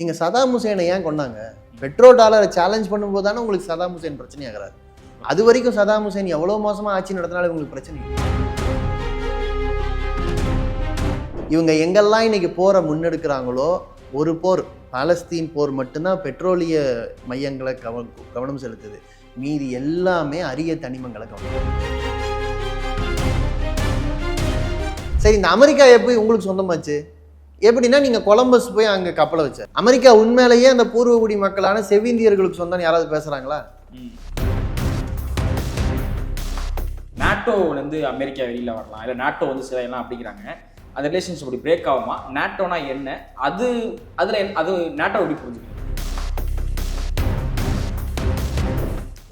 நீங்க சதாம் ஹுசேனை ஏன் கொண்டாங்க? பெட்ரோ டாலரை சேலஞ்ச் பண்ணும்போது தானே உங்களுக்கு சதாம் ஹுசேன் பிரச்சனையாகிறாரு. அது வரைக்கும் சதாம் ஹுசேன் எவ்வளவு மோசமா ஆட்சி நடத்தினாலும் உங்களுக்கு பிரச்சனை இல்லை. இவங்க எங்கெல்லாம் இன்னைக்கு போரை முன்னெடுக்கிறாங்களோ, ஒரு போர் பாலஸ்தீன் போர் மட்டும்தான் பெட்ரோலிய மையங்களை கவனம் செலுத்துது. மீதி எல்லாமே அரிய தனிமங்களை கவனம். சரி, இந்த அமெரிக்கா எப்படி உங்களுக்கு சொந்தமாச்சு? எப்படின்னா, நீங்க கொலம்பஸ் போய் அங்க கப்பலை வச்ச அமெரிக்கா உண்மையிலேயே அந்த பூர்வகுடி மக்களான செவ்விந்தியர்களுக்கு சொந்தம் யாராவது பேசுறாங்களா? நாட்டோல இருந்து அமெரிக்கா வெளியில வரலாம், இல்லை நாட்டோ வந்து செய்யலாம் அப்படிங்கிறாங்க. அந்த ரிலேஷன்ஷிப் அப்படி பிரேக் ஆகுமா? நாட்டோனா என்ன? அது நாட்டோ எப்படி புரிஞ்சுக்கணும்?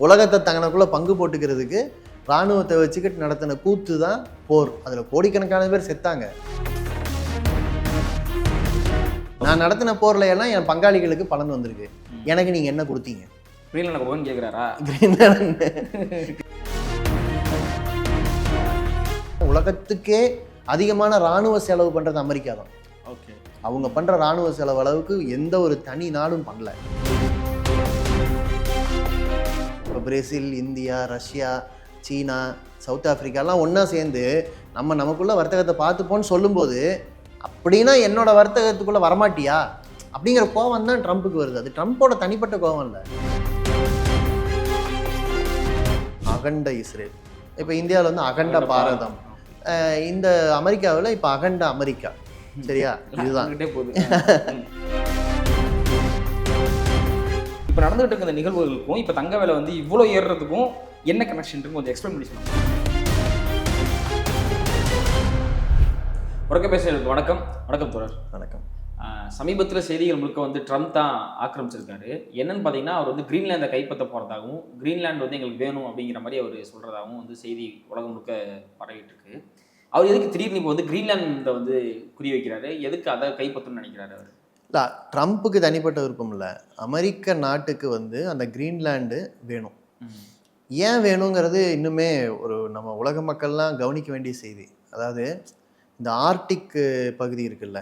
உலகத்தை தங்கனக்குள்ள பங்கு போட்டுக்கிறதுக்கு இராணுவத்தை வச்சுக்கிட்டு நடத்தின கூத்து தான் போர். அதுல கோடிக்கணக்கான பேர் செத்தாங்க. நான் நடத்தின போர்ல எல்லாம் என் பங்காளிகளுக்கு பலன் வந்திருக்கு. எனக்கு நீங்க என்ன கொடுத்தீங்க? கிரீன்லாந்து கேட்கிறாரா? உலகத்துக்கே அதிகமான ராணுவ செலவு பண்றது அமெரிக்கா தான். ஓகே, அவங்க பண்ற ராணுவ செலவு அளவுக்கு எந்த ஒரு தனி நாடும் பண்ணல. இப்போ பிரேசில், இந்தியா, ரஷ்யா, சீனா, சவுத் ஆப்பிரிக்காலாம் ஒன்றா சேர்ந்து நமக்குள்ள வர்த்தகத்தை பார்த்துப்போன்னு சொல்லும்போது, அப்படின்னா என்னோட வர்த்தகத்துக்குள்ள வரமாட்டியா அப்படிங்கிற கோவம் தான் ட்ரம்ப்புக்கு வருது. அது ட்ரம்ப்போட தனிப்பட்ட கோவம் இல்லை. அகண்ட இஸ்ரேல், இப்போ இந்தியாவில் வந்து அகண்ட பாரதம், இந்த அமெரிக்காவில் இப்போ அகண்ட அமெரிக்கா. சரியா? இதுதான் போகுது. இப்போ நடந்துகிட்டு இருக்க இந்த நிகழ்வுகளுக்கும் இப்போ தங்க விலை வந்து இவ்வளோ ஏறுறதுக்கும் என்ன கனெக்ஷன் இருக்கு கொஞ்சம் எக்ஸ்பிளைன் பண்ணி சொல்லுங்க. உறக்க பேசுகிறதுக்கு வணக்கம். வணக்கம் தோழர். வணக்கம். சமீபத்தில் செய்திகள் முழுக்க வந்து ட்ரம்ப் தான் ஆக்கிரமிச்சிருக்காரு. என்னன்னு பார்த்தீங்கன்னா, அவர் வந்து கிரீன்லாண்டை கைப்பற்ற போகிறதாகவும், கிரீன்லாண்டு வந்து எங்களுக்கு வேணும் அப்படிங்கிற மாதிரி அவர் சொல்கிறதாகவும் வந்து செய்தி உலகம் முழுக்க பரவிட்டு இருக்கு. அவர் எதுக்கு திடீர்னு இப்போ வந்து கிரீன்லாண்டை வந்து குறி வைக்கிறாரு? எதுக்கு அதை கைப்பற்றணும்னு நினைக்கிறாரு அவர்? இல்லை, ட்ரம்ப்புக்கு தனிப்பட்ட விருப்பம் இல்லை. அமெரிக்க நாட்டுக்கு வந்து அந்த கிரீன்லாண்டு வேணும். ஏன் வேணுங்கிறது இன்னுமே ஒரு நம்ம உலக மக்கள்லாம் கவனிக்க வேண்டிய செய்தி. அதாவது இந்த ஆர்டிக் பகுதி இருக்குல்ல,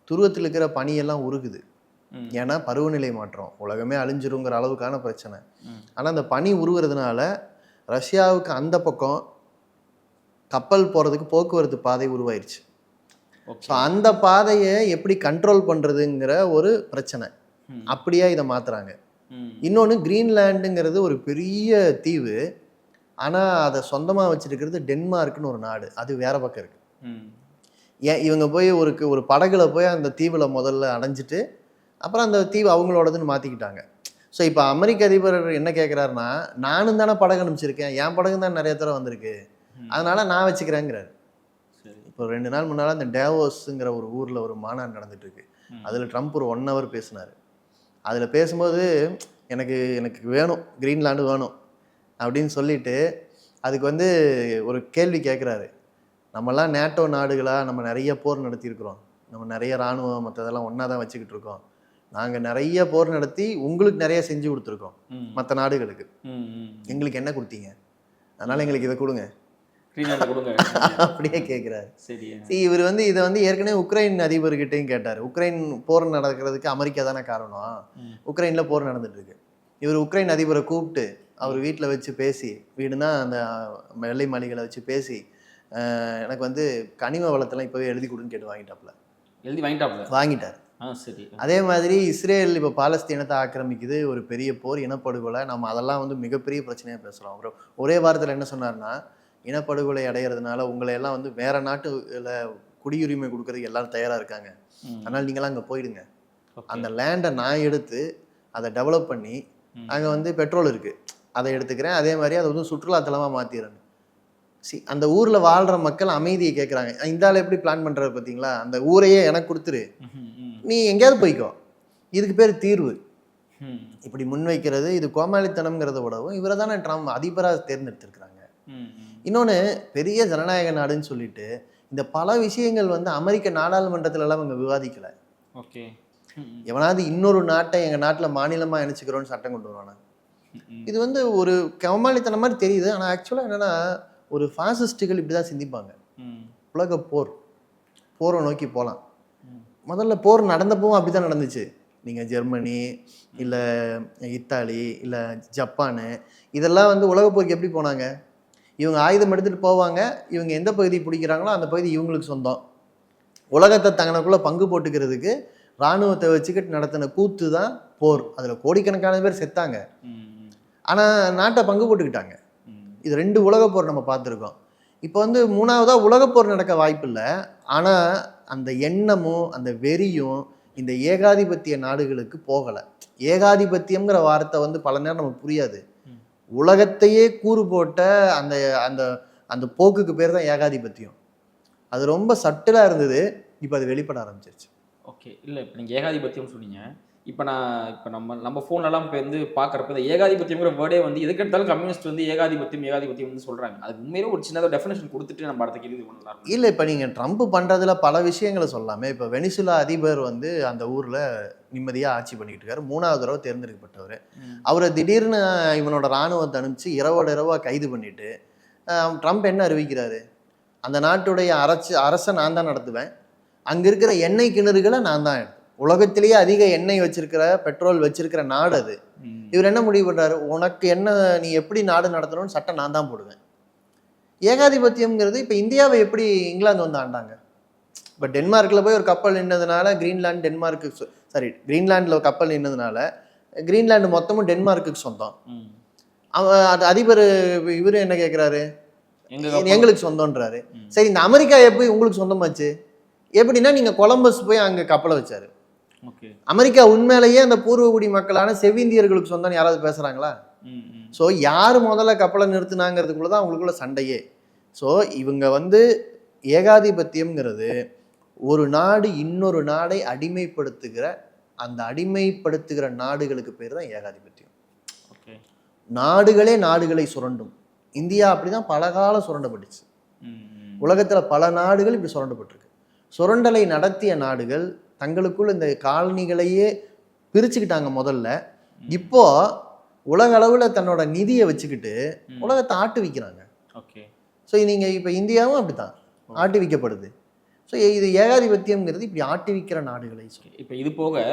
துருவத்தில் இருக்கிற பனியெல்லாம் உருகுது. ஏன்னா பருவநிலை மாற்றம், உலகமே அழிஞ்சிருங்கிற அளவுக்கான பிரச்சனை. ஆனால் அந்த பனி உருகிறதுனால ரஷ்யாவுக்கு அந்த பக்கம் கப்பல் போகிறதுக்கு போக்குவரத்து பாதை உருவாயிருச்சு. ஸோ அந்த பாதையை எப்படி கண்ட்ரோல் பண்ணுறதுங்கிற ஒரு பிரச்சனை. அப்படியே இதை மாற்றுறாங்க. இன்னொன்று, கிரீன்லாண்டுங்கிறது ஒரு பெரிய தீவு. ஆனால் அதை சொந்தமாக வச்சுருக்கிறது டென்மார்க்குன்னு ஒரு நாடு. அது வேற பக்கம் இருக்குது. ஏன் இவங்க போய் ஒரு படகுல போய் அந்த தீவில் முதல்ல அடைஞ்சிட்டு அப்புறம் அந்த தீவு அவங்களோடதுன்னு மாற்றிக்கிட்டாங்க. ஸோ இப்போ அமெரிக்க அதிபர் என்ன கேட்குறாருன்னா, நானும் தானே படகு அனுப்பிச்சிருக்கேன், என் படகு தான் நிறைய தடவை வந்திருக்கு, அதனால் நான் வச்சுக்கிறேங்கிறாரு. இப்போ 2 நாள் முன்னால் அந்த டேவோஸுங்கிற ஒரு ஊரில் ஒரு மாநாடு நடந்துட்டு இருக்கு. அதில் ட்ரம்ப் ஒரு 1 hour பேசினார். அதில் பேசும்போது எனக்கு வேணும், கிரீன்லாண்டு வேணும் அப்படின்னு சொல்லிட்டு அதுக்கு வந்து ஒரு கேள்வி கேட்குறாரு. நம்மலாம் நேட்டோ நாடுகளாக நம்ம நிறைய போர் நடத்தியிருக்கிறோம், நம்ம நிறைய இராணுவம் மற்றதெல்லாம் ஒன்றா தான் வச்சுக்கிட்டு இருக்கோம், நாங்கள் நிறைய போர் நடத்தி உங்களுக்கு நிறைய செஞ்சு கொடுத்துருக்கோம் மற்ற நாடுகளுக்கு, எங்களுக்கு என்ன கொடுத்தீங்க, அதனால் எங்களுக்கு இதை கொடுங்க அப்படியே கேட்குறாரு. சரி, இவர் வந்து இதை வந்து ஏற்கனவே உக்ரைன் அதிபர்கிட்டையும் கேட்டார். உக்ரைன் போர் நடக்கிறதுக்கு அமெரிக்கா தானே காரணம், உக்ரைனில் போர் நடந்துட்டு இருக்கு. இவர் உக்ரைன் அதிபரை கூப்பிட்டு அவர் வீட்டில் வச்சு பேசி, வீடுனா அந்த வெள்ளை மாளிகளை வச்சு பேசி, எனக்கு வந்து கனிம வளத்தெல்லாம் இப்போவே எழுதி கொடுன்னு கேட்டு வாங்கிட்டார். சரி. அதே மாதிரி இஸ்ரேல் இப்போ பாலஸ்தீனத்தை ஆக்கிரமிக்குது, ஒரு பெரிய போர், இனப்படுகொலை. நம்ம அதெல்லாம் வந்து மிகப்பெரிய பிரச்சனையாக பேசுகிறோம். அப்புறம் ஒரே வாரத்தில் என்ன சொன்னார்னா, இனப்படுகொலை அடைகிறதுனால உங்களை எல்லாம் வந்து வேற நாட்டுல குடியுரிமை கொடுக்கறதுக்கு எல்லாரும் தயாராக இருக்காங்க, அதனால் நீங்களாம் அங்கே போயிடுங்க, அந்த லேண்டை நான் எடுத்து அதை டெவலப் பண்ணி அங்கே வந்து பெட்ரோல் இருக்குது அதை எடுத்துக்கிறேன், அதே மாதிரி அதை வந்து சுற்றுலாத்தலமாக மாற்றிடுறேன். அந்த ஊரில் வாழ்கிற மக்கள் அமைதியை கேட்குறாங்க. இந்த ஆள் எப்படி பிளான் பண்ணுறாரு பார்த்தீங்களா, அந்த ஊரையே எனக்கு கொடுத்துரு, நீ எங்கேயாவது போய்க்கோ, இதுக்கு பேர் தீர்வு. இப்படி முன்வைக்கிறது இது கோமாளித்தனம்ங்கிறத விடவும் இவரை தானே ட்ரம்ப் அதிபராக தேர்ந்தெடுத்திருக்கிறாங்க. இன்னொன்று, பெரிய ஜனநாயக நாடுன்னு சொல்லிட்டு இந்த பல விஷயங்கள் வந்து அமெரிக்க நாடாளுமன்றத்திலலாம் அவங்க விவாதிக்கலை. ஓகே, எவனாவது இன்னொரு நாட்டை எங்கள் நாட்டில் மாநிலமாக இணைச்சிக்கிறோன்னு சட்டம் கொண்டு வருவானா? இது வந்து ஒரு கோமாளித்தனம் மாதிரி தெரியுது. ஆனால் ஆக்சுவலாக என்னென்னா, ஒரு ஃபாசிஸ்டுகள் இப்படி தான் சிந்திப்பாங்க. உலக போரை நோக்கி போகலாம், முதல்ல போர் நடந்தப்பவும் அப்படி தான் நடந்துச்சு. நீங்கள் ஜெர்மனி இல்லை இத்தாலி இல்லை ஜப்பானு இதெல்லாம் வந்து உலகப்போருக்கு எப்படி போனாங்க? இவங்க ஆயுதம் எடுத்துகிட்டு போவாங்க, இவங்க எந்த பகுதி பிடிக்கிறாங்களோ அந்த பகுதி இவங்களுக்கு சொந்தம். உலகத்தை தங்கனக்குள்ளே பங்கு போட்டுக்கிறதுக்கு இராணுவத்தை வச்சுக்கிட்டு நடத்தின கூத்து தான் போர். அதில் கோடிக்கணக்கான பேர் செத்தாங்க, ஆனால் நாட்டை பங்கு போட்டுக்கிட்டாங்க. இது 2 உலகப்போர் நம்ம பார்த்துருக்கோம். இப்போ வந்து 3வதாக உலகப்போர் நடக்க வாய்ப்பு இல்லை. ஆனால் அந்த எண்ணமும் அந்த வெறியும் இந்த ஏகாதிபத்திய நாடுகளுக்கு போகலை. ஏகாதிபத்தியம்ங்கிற வார்த்தை வந்து பல நேரம் நமக்கு புரியாது. உலகத்தையே கூறு போட்ட அந்த அந்த அந்த போக்குக்கு பேர் தான் ஏகாதிபத்தியம். அது ரொம்ப சட்டிலாக இருந்தது, இப்போ அது வெளிப்பட ஆரம்பிச்சிருச்சு. ஓகே, இல்லை இப்போ நீங்கள் ஏகாதிபத்தியம்னு சொன்னீங்க. இப்போ நம்ம ஃபோன்லலாம் இப்போ வந்து பார்க்குறப்ப இந்த ஏகாதிபத்தியங்கிற வேர்டே வந்து எதுக்கு எடுத்தாலும் கம்யூனிஸ்ட் வந்து ஏகாதிபத்தியம் வந்து சொல்கிறாங்க. அது உண்மையிலே ஒரு சின்னதாக டெஃபினேஷன் கொடுத்துட்டு நம்ம அடுத்த கேள்வி பண்ணலாம். இல்லை, இப்போ நீங்கள் ட்ரம்ப் பண்ணுறதுல பல விஷயங்களை சொல்லாமே. இப்போ வெனிசுலா அதிபர் வந்து அந்த ஊரில் நிம்மதியாக ஆட்சி பண்ணிக்கிட்டு இருக்காரு. 3வது தடவை தேர்ந்தெடுக்கப்பட்டவர். அவரை திடீர்னு இவனோட இராணுவத்தை அனுப்பிச்சு இரவோட கைது பண்ணிட்டு ட்ரம்ப் என்ன அறிவிக்கிறாரு? அந்த நாட்டுடைய அரசை நான் தான் நடத்துவேன், அங்கே இருக்கிற எண்ணெய் கிணறுகளை நான் தான் எடுத்தேன். உலகத்திலேயே அதிக எண்ணெய் வச்சிருக்கிற பெட்ரோல் வச்சிருக்கிற நாடு அது. இவர் என்ன முடிவு பண்றாரு? உனக்கு என்ன, நீ எப்படி நாடு நடத்தணும்னு சட்டம் நான் தான் போடுவேன். ஏகாதிபத்தியம்ங்கிறது இப்போ இந்தியாவை எப்படி இங்கிலாந்து வந்து ஆண்டாங்க? இப்போ டென்மார்க்கில் போய் ஒரு கப்பல் நின்னதுனால கிரீன்லாந்து டென்மார்க்கு கிரீன்லாண்டில் ஒரு கப்பல் நின்னதுனால கிரீன்லாந்து மொத்தமும் டென்மார்க்குக்கு சொந்தம். அவன் அதிபர் இவரு என்ன கேட்குறாரு? எங்களுக்கு சொந்தம்ன்றாரு. சரி, இந்த அமெரிக்கா எப்படி உங்களுக்கு சொந்தமாச்சு? எப்படின்னா நீங்கள் கொலம்பஸ் போய் அங்கே கப்பலை வச்சாரு. அமெரிக்கா உண்மையிலேயே அந்த பூர்வகுடி மக்களான செவ்விந்தியர்களுக்கு சொந்தம் யாராவது பேசுகிறாங்களா? ஸோ யார் முதல்ல கப்பலை நிறுத்தினாங்கிறதுக்குள்ள தான் அவங்களுக்குள்ள சண்டையே. ஸோ இவங்க வந்து ஏகாதிபத்தியம்ங்கிறது ஒரு நாடு இன்னொரு நாடை அடிமைப்படுத்துகிற, அந்த அடிமைப்படுத்துகிற நாடுகளுக்கு பேர் தான் ஏகாதிபத்தியம். நாடுகளே நாடுகளை சுரண்டும். இந்தியா அப்படிதான் பல காலம் சுரண்டப்பட்டுச்சு. உலகத்தில் பல நாடுகள் இப்படி சுரண்டப்பட்டிருக்கு. சுரண்டலை நடத்திய நாடுகள் தங்களுக்குள் இந்த காலனிகளையே பிரிச்சுக்கிட்டாங்க முதல்ல. இப்போ உலக அளவில் தன்னோட நிதியை வச்சுக்கிட்டு உலகத்தை ஆட்டு விற்கிறாங்க. ஸோ நீங்கள் இப்போ இந்தியாவும் அப்படித்தான் ஆட்டி விற்கப்படுது. ஸோ இது ஏகாதிபத்தியம்ங்கிறது இப்படி ஆட்டி விற்கிற நாடுகளை. இப்போ இது போக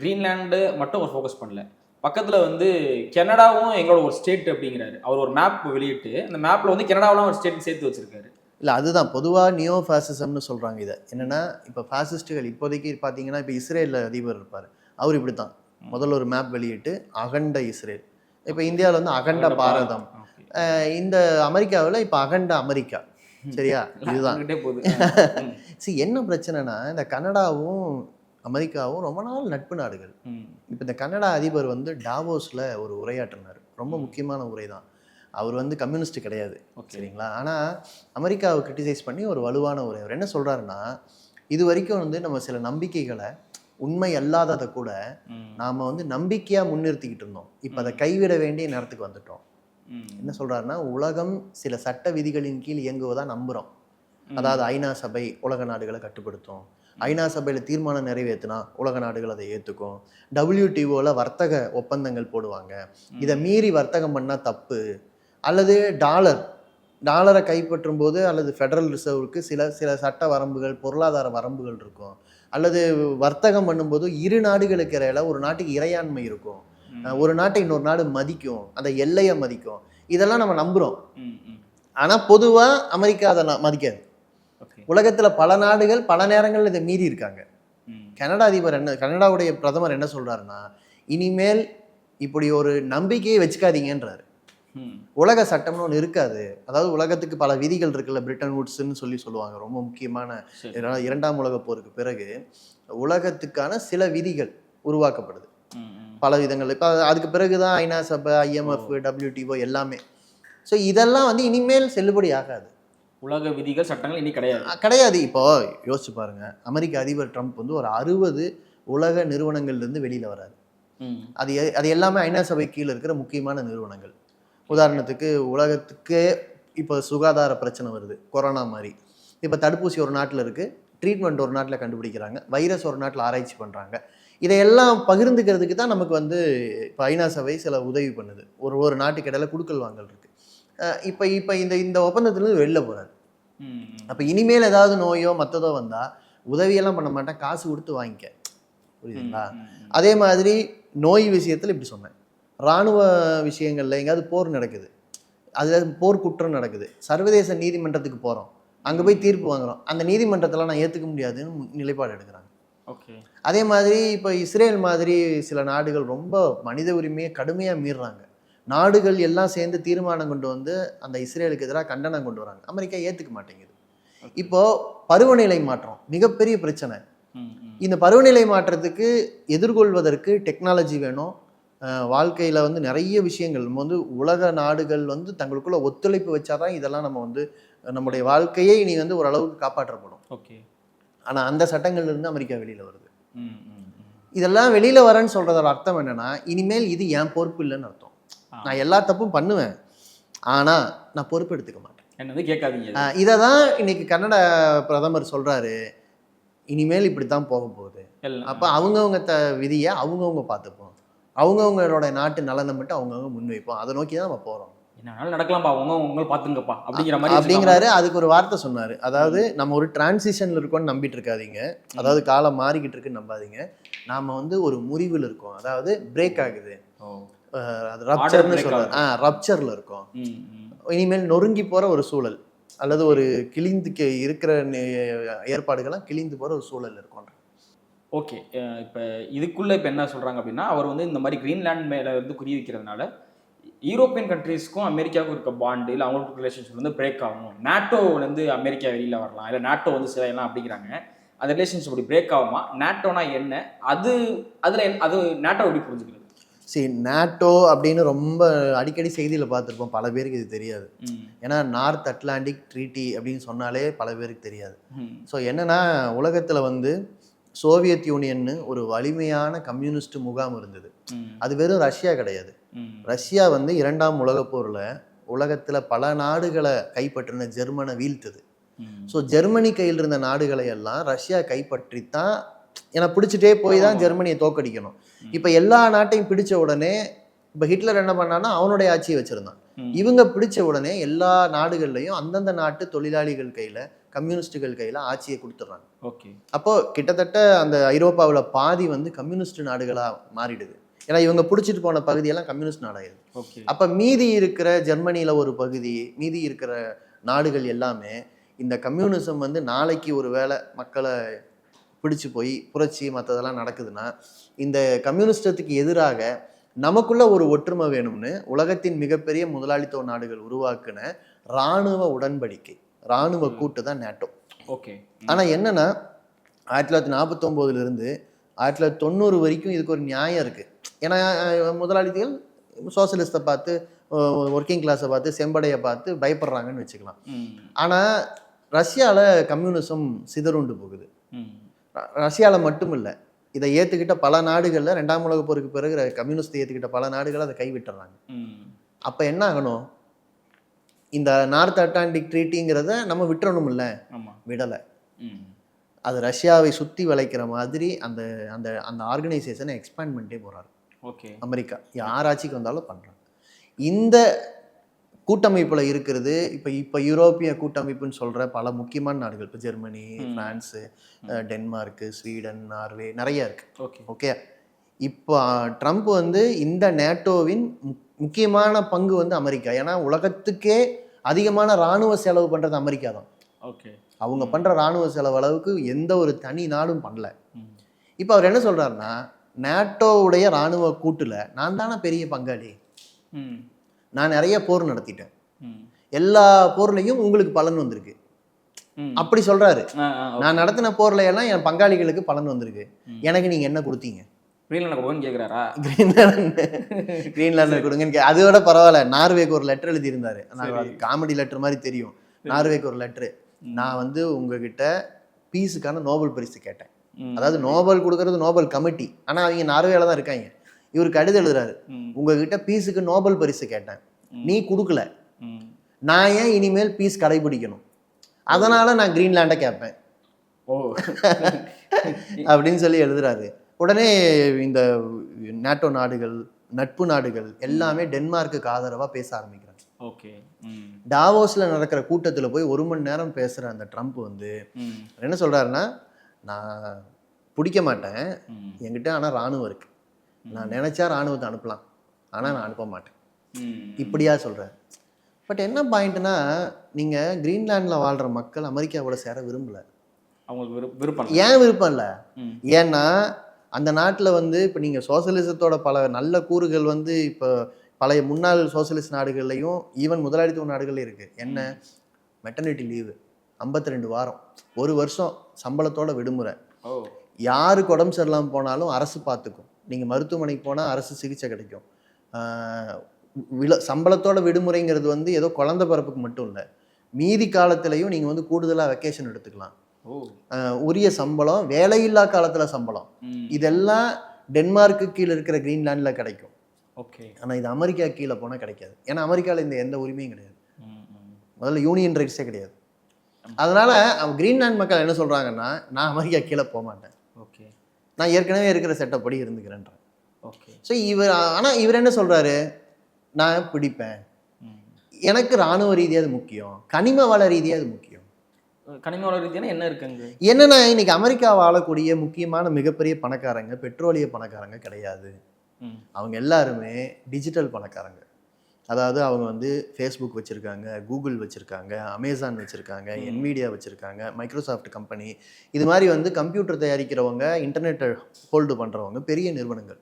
கிரீன்லாண்டு மட்டும் ஒரு ஃபோக்கஸ் பண்ணல, பக்கத்தில் வந்து கனடாவும் எங்களோட ஒரு ஸ்டேட் அப்படிங்கிறாரு. அவர் ஒரு மேப் வெளியிட்டு அந்த மேப்பில் வந்து கனடாவெலாம் ஒரு ஸ்டேட் சேர்த்து வச்சிருக்காரு. இல்லை, அதுதான் பொதுவாக நியோ ஃபேசிசம்னு சொல்கிறாங்க. இதை என்னென்னா, இப்போ ஃபேசிஸ்ட்டுகள் இப்போதைக்கு பார்த்தீங்கன்னா, இப்போ இஸ்ரேலில் அதிபர் இருப்பார், அவர் இப்படி தான் முதல்ல ஒரு மேப் வெளியிட்டு அகண்ட இஸ்ரேல். இப்போ இந்தியாவில் வந்து அகண்ட பாரதம், இந்த அமெரிக்காவில் இப்போ அகண்ட அமெரிக்கா. சரியா? இதுதான் சரி. என்ன பிரச்சனைனா, இந்த கனடாவும் அமெரிக்காவும் ரொம்ப நாள் நட்பு நாடுகள். இப்போ இந்த கனடா அதிபர் வந்து டாவோஸில் ஒரு உரையாற்றினார். ரொம்ப முக்கியமான உரை தான். அவர் வந்து கம்யூனிஸ்ட் கிடையாது, சரிங்களா? ஆனால் அமெரிக்காவை கிரிட்டிசைஸ் பண்ணி ஒரு வலுவான உரை. அவர் என்ன சொல்கிறாருன்னா, இது வரைக்கும் வந்து நம்ம சில நம்பிக்கைகளை, உண்மை அல்லாததை கூட நாம் வந்து நம்பிக்கையாக முன்னிறுத்திக்கிட்டு இருந்தோம். இப்போ அதை கைவிட வேண்டிய நேரத்துக்கு வந்துட்டோம். என்ன சொல்கிறாருன்னா, உலகம் சில சட்ட விதிகளின் கீழ் இயங்குவதாக நம்புகிறோம். அதாவது ஐநா சபை உலக நாடுகளை கட்டுப்படுத்தும், ஐநா சபையில் தீர்மானம் நிறைவேற்றினா உலக நாடுகள் அதை ஏற்றுக்கும், WTOவில் வர்த்தக ஒப்பந்தங்கள் போடுவாங்க, இதை மீறி வர்த்தகம் பண்ணால் தப்பு, அல்லது டாலரை கைப்பற்றும் போது அல்லது ஃபெடரல் ரிசர்வுக்கு சில சட்ட வரம்புகள், பொருளாதார வரம்புகள் இருக்கும், அல்லது வர்த்தகம் பண்ணும்போது இரு நாடுகளுக்கு இடையில ஒரு நாட்டுக்கு இறையாண்மை இருக்கும், ஒரு நாட்டை இன்னொரு நாடு மதிக்கும், அந்த எல்லையை மதிக்கும். இதெல்லாம் நம்ம நம்புகிறோம். ஆனால் பொதுவாக அமெரிக்கா அதை மதிக்காது. உலகத்தில் பல நாடுகள் பல நேரங்களில் இதை மீறி இருக்காங்க. கனடாவுடைய பிரதமர் என்ன சொல்கிறாருன்னா, இனிமேல் இப்படி ஒரு நம்பிக்கையை வச்சுக்காதீங்கன்றாரு. உலக சட்டம்னு ஒன்று இருக்காது. அதாவது உலகத்துக்கு பல விதிகள் இருக்குல்ல, பிரிட்டன் வுட்ஸ்ன்னு சொல்லுவாங்க. ரொம்ப முக்கியமான 2ஆம் உலகப் போருக்கு பிறகு உலகத்துக்கான சில விதிகள் உருவாக்கப்படுது பல விதங்கள். இப்போ அதுக்கு பிறகு தான் ஐநா சபை, IMF, WTO எல்லாமே. ஸோ இதெல்லாம் வந்து இனிமேல் செல்லுபடி ஆகாது. உலக விதிகள், சட்டங்கள் இனி கிடையாது. இப்போ யோசிச்சு பாருங்க, அமெரிக்க அதிபர் ட்ரம்ப் வந்து ஒரு 60 உலக நிறுவனங்கள்லேருந்து வெளியில் வராது. அது எல்லாமே ஐநா சபை கீழே இருக்கிற முக்கியமான நிறுவனங்கள். உதாரணத்துக்கு உலகத்துக்கே இப்போ சுகாதார பிரச்சனை வருது, கொரோனா மாதிரி. இப்போ தடுப்பூசி ஒரு நாட்டில் இருக்குது, ட்ரீட்மெண்ட் ஒரு நாட்டில் கண்டுபிடிக்கிறாங்க, வைரஸ் ஒரு நாட்டில் ஆராய்ச்சி பண்ணுறாங்க. இதையெல்லாம் பகிர்ந்துக்கிறதுக்கு தான் நமக்கு வந்து இப்போ ஐநா சபை சில உதவி பண்ணுது. ஒரு நாட்டுக்கு இடையில குடுக்கல் வாங்கல் இருக்குது. இப்போ இந்த ஒப்பந்தத்துலேருந்து வெளில போகிறாரு. அப்போ இனிமேல் ஏதாவது நோயோ மற்றதோ வந்தால் உதவியெல்லாம் பண்ண மாட்டேன், காசு கொடுத்து வாங்கிக்க. புரியுதுங்களா? அதே மாதிரி நோய் விஷயத்தில் இப்படி சொன்னேன். இராணுவ விஷயங்கள்ல எங்கேயாவது போர் நடக்குது, அதில் போர் குற்றம் நடக்குது, சர்வதேச நீதிமன்றத்துக்கு போகிறோம், அங்கே போய் தீர்ப்பு வாங்குறோம், அந்த நீதிமன்றத்தெல்லாம் நான் ஏற்றுக்க முடியாதுன்னு நிலைப்பாடு எடுக்கிறாங்க. ஓகே. அதே மாதிரி இப்போ இஸ்ரேல் மாதிரி சில நாடுகள் ரொம்ப மனித உரிமையை கடுமையாக மீறுறாங்க. நாடுகள் எல்லாம் சேர்ந்து தீர்மானம் கொண்டு வந்து அந்த இஸ்ரேலுக்கு எதிராக கண்டனம் கொண்டு வராங்க. அமெரிக்கா ஏற்றுக்க மாட்டேங்குது. இப்போ பருவநிலை மாற்றம் மிகப்பெரிய பிரச்சனை. இந்த பருவநிலை மாற்றத்துக்கு எதிர்கொள்வதற்கு டெக்னாலஜி வேணும். வாழ்க்கையில் வந்து நிறைய விஷயங்கள் நம்ம வந்து உலக நாடுகள் வந்து தங்களுக்குள்ள ஒத்துழைப்பு வச்சாதான் இதெல்லாம் நம்ம வந்து நம்முடைய வாழ்க்கையை இனி வந்து ஓரளவுக்கு காப்பாற்றப்படும். ஓகே. ஆனால் அந்த சட்டங்கள்ல இருந்து அமெரிக்கா வெளியில் வருது. இதெல்லாம் வெளியில் வரேன்னு சொல்கிறதோட அர்த்தம் என்னன்னா, இனிமேல் இது என் பொறுப்பு இல்லைன்னு அர்த்தம். நான் எல்லா தப்பும் பண்ணுவேன், ஆனால் நான் பொறுப்பு எடுத்துக்க மாட்டேன். என்னது கேட்காதீங்க. இதை தான் இன்னைக்கு கன்னட பிரதமர் சொல்கிறாரு. இனிமேல் இப்படி தான் போக போகுது. அப்போ அவங்கவுங்க விதியை அவங்கவுங்க பார்த்துப்போம், அவங்கவுங்களோட நாட்டு நலனை மட்டும் அவங்கவுங்க முன்வைப்போம். அதை நோக்கி தான் நம்ம போகிறோம். என்னாலும் நடக்கலாம்ப்பா, உங்க பார்த்துங்கப்பா அப்படிங்கிறாரு. அதுக்கு ஒரு வார்த்தை சொன்னார். அதாவது நம்ம ஒரு டிரான்சிஷனில் இருக்கோம்னு நம்பிட்டு இருக்காதீங்க, அதாவது காலம் மாறிக்கிட்டு இருக்குன்னு நம்பாதீங்க. நாம் வந்து ஒரு முறிவில் இருக்கோம், அதாவது பிரேக் ஆகுது, அது ரப்சர்னு சொல்றாரு. ரப்சரில் இருக்கோம். இனிமேல் நொறுங்கி போகிற ஒரு சூழல் அல்லது ஒரு கிழிந்து இருக்கிற ஏற்பாடுகள்லாம் கிழிந்து போகிற ஒரு சூழல் இருக்கும். ஓகே. இப்போ இதுக்குள்ளே இப்போ என்ன சொல்கிறாங்க அப்படின்னா, அவர் வந்து இந்த மாதிரி கிரீன்லாண்ட் மேலே வந்து குறி வைக்கிறதுனால யூரோப்பியன் கண்ட்ரீஸ்க்கும் அமெரிக்காவுக்கும் இருக்க பாண்டு இல்லை அவங்களுக்கு ரிலேஷன்ஷிப் வந்து பிரேக் ஆகும், நாட்டோவிலேருந்து அமெரிக்கா வெளியில் வரலாம், இல்லை நாட்டோ வந்து செய்யலாம் அப்படிங்கிறாங்க. அந்த ரிலேஷன்ஷிப் அப்படி பிரேக் ஆகுமா? நாட்டோனா என்ன, அது நாட்டோ எப்படி புரிஞ்சுக்கிறது? சரி, நாட்டோ அப்படின்னு ரொம்ப அடிக்கடி செய்தியில் பார்த்துருப்போம், பல பேருக்கு இது தெரியாது. ஏன்னா நார்த் அட்லாண்டிக் ட்ரீட்டி அப்படின்னு சொன்னாலே பல பேருக்கு தெரியாது. ஸோ என்னன்னா, உலகத்தில் வந்து சோவியத் யூனியன்னு ஒரு வலிமையான கம்யூனிஸ்ட் முகாம் இருந்தது. அது வெறும் ரஷ்யா கிடையாது. ரஷ்யா வந்து 2ஆம் உலகப் போரில் உலகத்தில் பல நாடுகளை கைப்பற்றின ஜெர்மனை வீழ்த்துது. ஸோ ஜெர்மனி கையில் இருந்த நாடுகளை எல்லாம் ரஷ்யா கைப்பற்றித்தான், ஏன்னா பிடிச்சிட்டே போய் தான் ஜெர்மனியை தோக்கடிக்கணும். இப்போ எல்லா நாட்டையும் பிடிச்ச உடனே இப்போ ஹிட்லர் என்ன பண்ணான்னா அவனுடைய ஆட்சியை வச்சிருந்தான். இவங்க பிடிச்ச உடனே எல்லா நாடுகள்லையும் அந்தந்த நாட்டு தொழிலாளிகள் கையில், கம்யூனிஸ்டுகள் கையில் ஆட்சியை கொடுத்துட்றாங்க. ஓகே. அப்போ கிட்டத்தட்ட அந்த ஐரோப்பாவில் பாதி வந்து கம்யூனிஸ்ட் நாடுகளாக மாறிடுது. ஏன்னா இவங்க பிடிச்சிட்டு போன பகுதியெல்லாம் கம்யூனிஸ்ட் நாடாயிருது. அப்போ மீதி இருக்கிற ஜெர்மனியில் ஒரு பகுதி, மீதி இருக்கிற நாடுகள் எல்லாமே இந்த கம்யூனிசம் வந்து நாளைக்கு ஒரு வேளை மக்களை பிடிச்சு போய் புரட்சி மற்றதெல்லாம் நடக்குதுன்னா, இந்த கம்யூனிஸ்டத்துக்கு எதிராக நமக்குள்ள ஒரு ஒற்றுமை வேணும்னு உலகத்தின் மிகப்பெரிய முதலாளித்துவ நாடுகள் உருவாக்குன இராணுவ உடன்படிக்கை, இராணுவ கூட்டு தான் நேட்டோ. ஓகே. ஆனால் என்னன்னா 1949 1990 வரைக்கும் இதுக்கு ஒரு நியாயம் இருக்குது. ஏன்னா முதலாளிகள் சோசியலிஸ்ட்டை பார்த்து, ஒர்க்கிங் கிளாஸை பார்த்து, செம்படையை பார்த்து பயப்படுறாங்கன்னு வச்சுக்கலாம். ஆனால் ரஷ்யாவில் கம்யூனிசம் சிதறுண்டு போகுது. ரஷ்யாவில் மட்டும் இல்லை, இதை ஏற்றுக்கிட்ட பல நாடுகளில் 2ஆம் உலகப் போருக்கு பிறகு கம்யூனிஸ்ட் ஏற்றுக்கிட்ட பல நாடுகள் அதை கைவிட்டுறாங்க. அப்போ என்ன ஆகணும்? இந்த நார்த் அட்லாண்டிக் ட்ரீட்டிங்கிறத நம்ம விட்டுறணும் இல்லை, விடலை. அது ரஷ்யாவை சுற்றி வளைக்கிற மாதிரி அந்த அந்த அந்த ஆர்கனைசேஷனை எக்ஸ்பேண்ட் பண்ணிட்டே போகிறாரு. ஓகே. அமெரிக்கா யார் ஆட்சிக்கு வந்தாலும் பண்ணுறாங்க. இந்த கூட்டமைப்பில் இருக்கிறது இப்போ யூரோப்பிய கூட்டமைப்புன்னு சொல்கிற பல முக்கியமான நாடுகள், இப்போ Germany, France, Denmark, Sweden, Norway, நிறைய இருக்குது. ஓகே. இப்போ ட்ரம்ப் வந்து இந்த நேட்டோவின் முக்கியமான பங்கு வந்து அமெரிக்கா. ஏன்னா உலகத்துக்கே அதிகமான இராணுவ செலவு பண்ணுறது அமெரிக்கா தான். ஓகே. அவங்க பண்ணுற இராணுவ செலவு அளவுக்கு எந்த ஒரு தனி நாடும் பண்ணல. இப்போ அவர் என்ன சொல்கிறாருன்னா, நேட்டோவுடைய இராணுவ கூட்டில் நான் தானே பெரிய பங்காளி, நான் நிறைய போர் நடத்திட்டேன், எல்லா போர்லையும் உங்களுக்கு பலன் வந்திருக்கு அப்படி சொல்றாரு. நான் நடத்தின போர்ல எல்லாம் என் பங்காளிகளுக்கு பலன் வந்திருக்கு, எனக்கு நீங்க என்ன கொடுத்தீங்க? கிரீன்லாந்து கொடுங்க. அதோட பரவாயில்ல, நார்வேக்கு ஒரு லெட்டர் எழுதி இருந்தாரு, காமெடி லெட்டர் மாதிரி தெரியும். நார்வேக்கு ஒரு லெட்டரு, நான் வந்து உங்ககிட்ட பீஸுக்கான நோபல் பரிசு கேட்டேன். அதாவது நோபல் கொடுக்கறது நோபல் கமிட்டி, ஆனா அவங்க நார்வேல தான் இருக்காங்க. இவர் கடிதம் எழுதுறாரு, உங்ககிட்ட பீஸுக்கு நோபல் பரிசு கேட்டேன், நீ கொடுக்கல, நான் ஏன் இனிமேல் பீஸ் கடைபிடிக்கணும், அதனால நான் கிரீன்லாண்டை கேட்பேன் அப்படின்னு சொல்லி எழுதுறாரு. உடனே இந்த நேட்டோ நாடுகள், நட்பு நாடுகள் எல்லாமே டென்மார்க்குக்கு ஆதரவா பேச ஆரம்பிக்கிறாங்க. டாவோஸ்ல நடக்கிற கூட்டத்துல போய் 1 மணி நேரம் பேசுற அந்த ட்ரம்ப் வந்து என்ன சொல்றாருன்னா, நான் பிடிக்க மாட்டேன், என்கிட்ட ஆனால் இராணுவம் இருக்குது, நான் நினச்சா இராணுவத்தை அனுப்பலாம், ஆனால் நான் அனுப்ப மாட்டேன், இப்படியா சொல்கிறேன். பட் என்ன பாயிண்ட்னா, நீங்கள் கிரீன்லாண்டில் வாழ்கிற மக்கள் அமெரிக்காவோட சேர விரும்பலை. அவங்களுக்கு விருப்பம் ஏன் விருப்பம் இல்லை? ஏன்னா அந்த நாட்டில் வந்து இப்போ நீங்கள் சோசியலிசத்தோட பல நல்ல கூறுகள் வந்து இப்போ பழைய முன்னாள் சோசியலிஸ்ட் நாடுகள்லையும் ஈவன் முதலாளித்துவ நாடுகள்லையும் இருக்குது. என்ன? மெட்டர்னிட்டி லீவு 52 வாரம், 1 வருஷம் சம்பளத்தோட விடுமுறை, யாருக்கு உடம்பு சரியில்லாமல் போனாலும் அரசு பார்த்துக்கும், நீங்கள் மருத்துவமனைக்கு போனால் அரசு சிகிச்சை கிடைக்கும், சம்பளத்தோட விடுமுறைங்கிறது வந்து ஏதோ குழந்தை பிறப்புக்கு மட்டும் இல்லை, மீதி காலத்திலையும் நீங்கள் வந்து கூடுதலாக வெக்கேஷன் எடுத்துக்கலாம், உரிய சம்பளம், வேலையில்லா காலத்தில் சம்பளம், இதெல்லாம் டென்மார்க்கு கீழே இருக்கிற கிரீன்லாண்டில் கிடைக்கும். ஓகே. ஆனால் இது அமெரிக்கா கீழே போனால் கிடைக்காது. ஏன்னா அமெரிக்காவில் இந்த எந்த உரிமையும் கிடையாது, முதல்ல யூனியன் ரைட்ஸே கிடையாது. அதனால கிரீன்லாண்ட் மக்கள் என்ன சொல்கிறாங்கன்னா, நான் அமெரிக்கா கீழே போக மாட்டேன், ஓகே, நான் ஏற்கனவே இருக்கிற செட்டப் படி இருந்துக்கிறேன்றேன். ஓகே. ஸோ இவர் என்ன சொல்கிறாரு, நான் பிடிப்பேன், எனக்கு இராணுவ ரீதியாக அது முக்கியம், கனிம வள ரீதியாக அது முக்கியம். கனிம வள ரீதியான என்ன இருக்குங்க? என்னன்னா இன்னைக்கு அமெரிக்கா வாழக்கூடிய முக்கியமான மிகப்பெரிய பணக்காரங்க பெட்ரோலிய பணக்காரங்க கிடையாது, அவங்க எல்லாருமே டிஜிட்டல் பணக்காரங்க. அதாவது அவங்க வந்து ஃபேஸ்புக் வச்சுருக்காங்க, கூகுள் வச்சுருக்காங்க, அமேசான் வச்சுருக்காங்க, என்விடியா வச்சுருக்காங்க, மைக்ரோசாஃப்ட் கம்பெனி, இது மாதிரி வந்து கம்ப்யூட்டர் தயாரிக்கிறவங்க, இன்டர்நெட்டை ஹோல்டு பண்ணுறவங்க பெரிய நிறுவனங்கள்.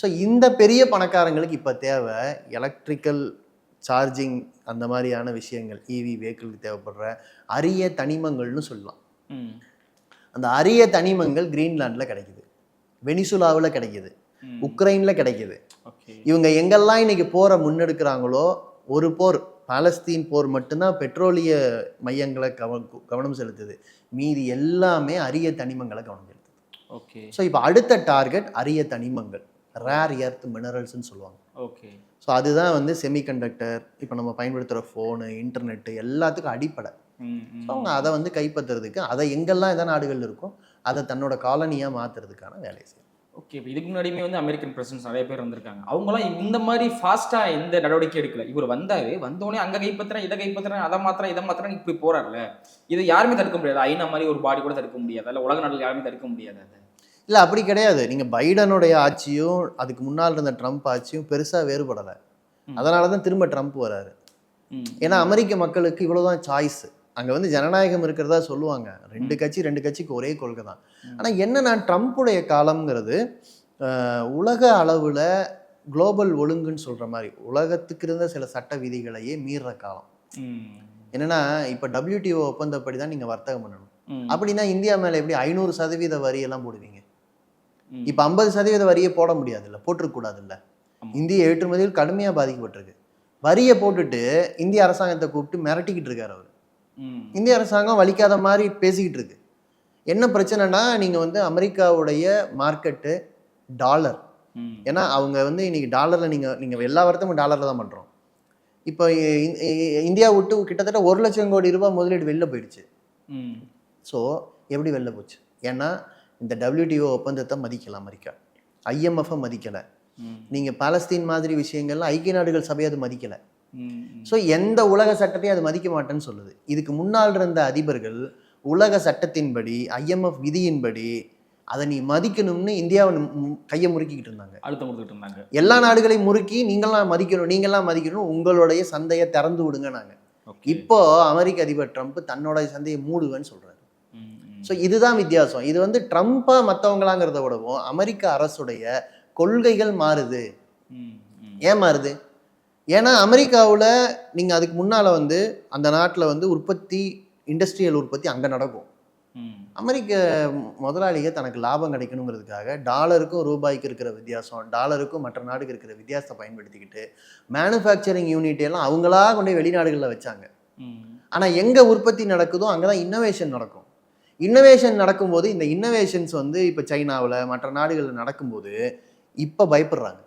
ஸோ இந்த பெரிய பணக்காரங்களுக்கு இப்போ தேவை எலக்ட்ரிக்கல் சார்ஜிங், அந்த மாதிரியான விஷயங்கள், இவி வெஹிக்கிளுக்கு தேவைப்படுற அரிய தனிமங்கள்னு சொல்லலாம். அந்த அரிய தனிமங்கள் கிரீன்லாண்டில் கிடைக்குது, வெனிசுலாவில் கிடைக்குது, உக்ரைனில் கிடைக்குது. இவங்க எங்கெல்லாம் இன்னைக்கு போரை முன்னெடுக்கிறாங்களோ, ஒரு போர் பாலஸ்தீன் போர் மட்டும்தான் பெட்ரோலிய மையங்களை கவனம் செலுத்துது, மீதி எல்லாமே அரிய தனிமங்களை கவனம் செலுத்துது. ஓகே. ஸோ இப்போ அடுத்த டார்கெட் அரிய தனிமங்கள், ரேர் எர்த் மினரல்ஸ்ன்னு சொல்லுவாங்க. ஓகே. ஸோ அதுதான் வந்து செமிகண்டக்டர், இப்போ நம்ம பயன்படுத்துகிற ஃபோனு, இன்டர்நெட்டு எல்லாத்துக்கும் அடிப்படை. ஸோ அவங்க அதை வந்து கைப்பற்றுறதுக்கு, அதை எங்கெல்லாம் எந்த நாடுகள் இருக்கோ அதை தன்னோட காலனியாக மாற்றுறதுக்கான வேலையை செய்யும். ஓகே. இப்போ இதுக்கு முன்னாடியுமே வந்து அமெரிக்கன் பிரசிடென்ட்ஸ் நிறைய பேர் வந்திருக்காங்க, அவங்களாம் இந்த மாதிரி ஃபாஸ்ட்டாக எந்த நடவடிக்கை எடுக்கல. இவர் வந்தார், வந்தோடனே அங்கே கைப்பற்றுறேன், இதை கைப்பற்றுறேன், அதை மாத்திரம் இதை மாத்திரம் இப்படி போகிறார்ல, இதை யாருமே தடுக்க முடியாது. ஐநா மாதிரி ஒரு பாடி கூட தடுக்க முடியாது, அதில் உலக நாடுகள் யாருமே தடுக்க முடியாது. அதை இல்லை, அப்படி கிடையாது. நீங்கள் பைடனுடைய ஆட்சியும் அதுக்கு முன்னால் இருந்த ட்ரம்ப் ஆட்சியும் பெருசாக வேறுபடலை. அதனால தான் திரும்ப ட்ரம்ப் வராரு. ஏன்னா அமெரிக்க மக்களுக்கு இவ்வளோதான் சாய்ஸ். அங்கே வந்து ஜனநாயகம் இருக்கிறதா சொல்லுவாங்க, 2 கட்சிக்கு ஒரே கொள்கை தான். ஆனால் என்னன்னா ட்ரம்ப்புடைய காலம்ங்கிறது உலக அளவில் குளோபல் ஒழுங்குன்னு சொல்கிற மாதிரி உலகத்துக்கு இருந்த சில சட்ட விதிகளையே மீறுற காலம். என்னன்னா இப்போ WTO ஒப்பந்தப்படி தான் நீங்கள் வர்த்தகம் பண்ணணும். அப்படின்னா இந்தியா மேலே எப்படி 500% வரியெல்லாம் போடுவீங்க? இப்போ 50% வரியை போட முடியாதுல்ல, போட்டிருக்கூடாதுல்ல. இந்திய ஏற்றுமதியில் கடுமையாக பாதிக்கப்பட்டிருக்கு. வரியை போட்டுட்டு இந்திய அரசாங்கத்தை கூப்பிட்டு மிரட்டிக்கிட்டு இருக்காரு அவர். இந்திய அரசாங்கம் வலிக்காத மாதிரி பேசிக்கிட்டு இருக்கு. என்ன பிரச்சனைனா, நீங்கள் வந்து அமெரிக்காவுடைய மார்க்கெட்டு டாலர், ஏன்னா அவங்க வந்து இன்னைக்கு டாலரில் நீங்கள் எல்லா வர்த்தமும் டாலரில் தான் பண்ணுறோம். இப்போ இந்தியா விட்டு கிட்டத்தட்ட 1 லட்சம் கோடி ரூபாய் முதலீடு வெளில போயிடுச்சு. ஸோ எப்படி வெளில போச்சு? ஏன்னா இந்த WTO ஒப்பந்தத்தை மதிக்கல அமெரிக்கா, IMF-ஐ மதிக்கலை, நீங்கள் பாலஸ்தீன் மாதிரி விஷயங்கள்லாம் ஐக்கிய நாடுகள் சபையை அது மதிக்கலை. ஸோ எந்த உலக சட்டத்தையும் அது மதிக்க மாட்டேன்னு சொல்லுது. இதுக்கு முன்னால் இருந்த அதிபர்கள் உலக சட்டத்தின்படி, IMF விதியின்படி அதை நீ மதிக்கணும்னு இந்தியாவை கையை முறுக்கிக்கிட்டு இருந்தாங்க, அழுத்தம் கொடுத்துட்டு இருந்தாங்க. எல்லா நாடுகளையும் முறுக்கி நீங்களாம் மதிக்கணும், உங்களுடைய சந்தையை திறந்து விடுங்க நாங்கள். இப்போ அமெரிக்க அதிபர் ட்ரம்ப் தன்னோட சந்தையை மூடுவேன்னு சொல்றாரு. ஸோ இதுதான் வித்தியாசம். இது வந்து ட்ரம்ப்பா மற்றவங்களாங்கிறத விடவும் அமெரிக்க அரசுடைய கொள்கைகள் மாறுது. ஏன் மாறுது? ஏன்னா அமெரிக்காவில் நீங்கள் அதுக்கு முன்னால் வந்து அந்த நாட்டில் வந்து இண்டஸ்ட்ரியல் உற்பத்தி அங்கே நடக்கும். அமெரிக்க முதலாளிகள் தனக்கு லாபம் கிடைக்கணுங்கிறதுக்காக டாலருக்கும் ரூபாய்க்கு இருக்கிற வித்தியாசம், டாலருக்கும் மற்ற நாடுக்கு இருக்கிற வித்தியாசத்தை பயன்படுத்திக்கிட்டு மேனுஃபேக்சரிங் யூனிட் எல்லாம் அவங்களா கொண்டு வெளிநாடுகளில் வச்சாங்க. ஆனால் எங்கே உற்பத்தி நடக்குதோ அங்கே தான் இன்னோவேஷன் நடக்கும். இன்னோவேஷன் நடக்கும்போது இந்த இன்னோவேஷன்ஸ் வந்து இப்போ சைனாவில் மற்ற நாடுகளில் நடக்கும்போது இப்போ பயப்படுறாங்க.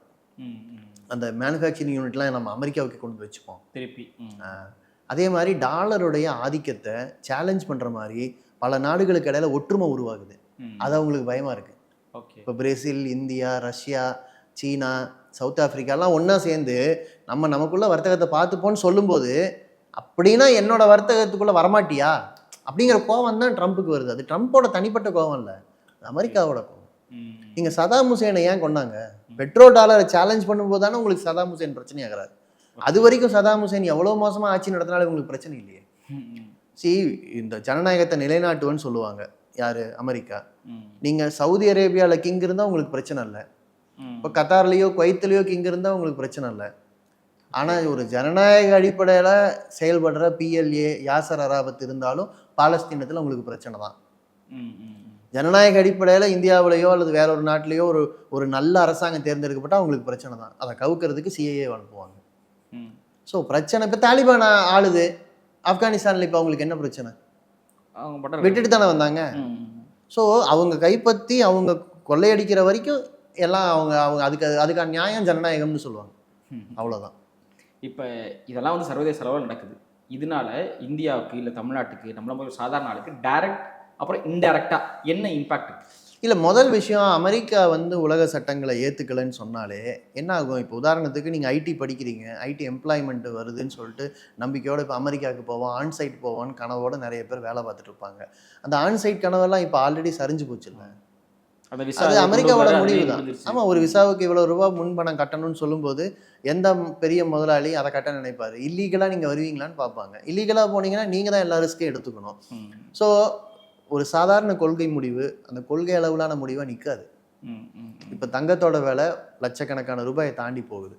அந்த மேனுஃபேக்சரிங் யூனிட்லாம் நம்ம அமெரிக்காவுக்கு கொண்டு வச்சுப்போம் திருப்பி. அதே மாதிரி டாலருடைய ஆதிக்கத்தை சேலஞ்ச் பண்ணுற மாதிரி பல நாடுகளுக்கு இடையில ஒற்றுமை உருவாகுது. அது அவங்களுக்கு பயமாக இருக்குது. இப்போ பிரேசில், இந்தியா, ரஷ்யா, சீனா, சவுத் ஆஃப்ரிக்காலாம் ஒன்றா சேர்ந்து நமக்குள்ள வர்த்தகத்தை பார்த்துப்போன்னு சொல்லும்போது, அப்படின்னா என்னோட வர்த்தகத்துக்குள்ளே வரமாட்டியா அப்படிங்கிற கோவம் தான் ட்ரம்ப்புக்கு வருது. அது ட்ரம்ப்போட தனிப்பட்ட கோவம் இல்லை, அமெரிக்காவோட கோவம். நீங்கள் சதாம் ஹுசேனை ஏன் கொண்டாங்க? பெட்ரோ டாலரை சேலஞ்ச் பண்ணும்போது தானே உங்களுக்கு சதாம் ஹுசேன் பிரச்சனை ஆகிறாரு. அது வரைக்கும் சதாம் ஹுசேன் எவ்வளோ மோசமாக ஆட்சி நடத்தினாலும் உங்களுக்கு பிரச்சனை இல்லையே. இந்த ஜனநாயகத்தை நிலைநாட்டுவன்னு சொல்லுவாங்க யாரு? அமெரிக்கா. நீங்கள் சவுதி அரேபியாவில் கிங் இருந்தால் உங்களுக்கு பிரச்சனை இல்லை, இப்போ கத்தார்லேயோ குவைத்திலேயோ கிங் இருந்தால் உங்களுக்கு பிரச்சனை இல்லை. ஆனால் ஒரு ஜனநாயக அடிப்படையில் செயல்படுற பிஎல்ஏ யாசர் அராபத் இருந்தாலும் பாலஸ்தீனத்தில் உங்களுக்கு பிரச்சனை தான். ஜனநாயக அடிப்படையில் இந்தியாவிலேயோ அல்லது வேற ஒரு நாட்டிலேயோ ஒரு நல்ல அரசாங்கம் தேர்ந்தெடுக்கப்பட்டால் அவங்களுக்கு பிரச்சனை தான். அதை கவுக்கிறதுக்கு சிஏஏ அனுப்புவாங்க. ஸோ பிரச்சனை இப்போ தாலிபான் ஆளுது ஆப்கானிஸ்தானில், இப்போ அவங்களுக்கு என்ன பிரச்சனை? விட்டுட்டு தானே வந்தாங்க. ஸோ அவங்க கைப்பற்றி அவங்க கொள்ளையடிக்கிற வரைக்கும் எல்லாம் அவங்க அதுக்கான நியாயம் ஜனநாயகம்னு சொல்லுவாங்க. அவ்வளோதான். இப்போ இதெல்லாம் வந்து சர்வதேச அளவில் நடக்குது. இதனால இந்தியாவுக்கு இல்லை தமிழ்நாட்டுக்கு நம்மள மாதிரி சாதாரண ஆளுக்கு டைரக்ட் அப்புறம் இன்டைரக்டாக என்ன இம்பாக்ட்? இல்லை, முதல் விஷயம் அமெரிக்கா வந்து உலக சட்டங்களை ஏற்றுக்கலைன்னு சொன்னாலே என்ன ஆகும்? இப்போ உதாரணத்துக்கு நீங்கள் ஐடி படிக்கிறீங்க, ஐடி எம்ப்ளாய்மெண்ட் வருதுன்னு சொல்லிட்டு நம்பிக்கையோடு இப்போ அமெரிக்காவுக்கு போவோம், ஆன்சைட் போவோன்னு கனவோடு நிறைய பேர் வேலை பார்த்துட்டு இருப்பாங்க. அந்த ஆன்சைட் கனவெல்லாம் இப்போ ஆல்ரெடி சரிஞ்சு போச்சு. இல்லை, அது அமெரிக்காவோட முடிவு தான். ஆமாம், ஒரு விசாவுக்கு இவ்வளோ ரூபா முன்பணம் கட்டணும்னு சொல்லும்போது எந்த பெரிய முதலாளி அதை கட்ட நினைப்பாரு? இல்லீகலாக நீங்கள் வருவீங்களான்னு பார்ப்பாங்க. இல்லீகலாக போனீங்கன்னா நீங்கள் தான் எல்லா ரிஸ்க்கும் எடுத்துக்கணும். ஸோ ஒரு சாதாரண கொள்கை முடிவு அந்த கொள்கை அளவிலான முடிவாக நிற்காது. இப்போ தங்கத்தோட விலை லட்சக்கணக்கான ரூபாயை தாண்டி போகுது.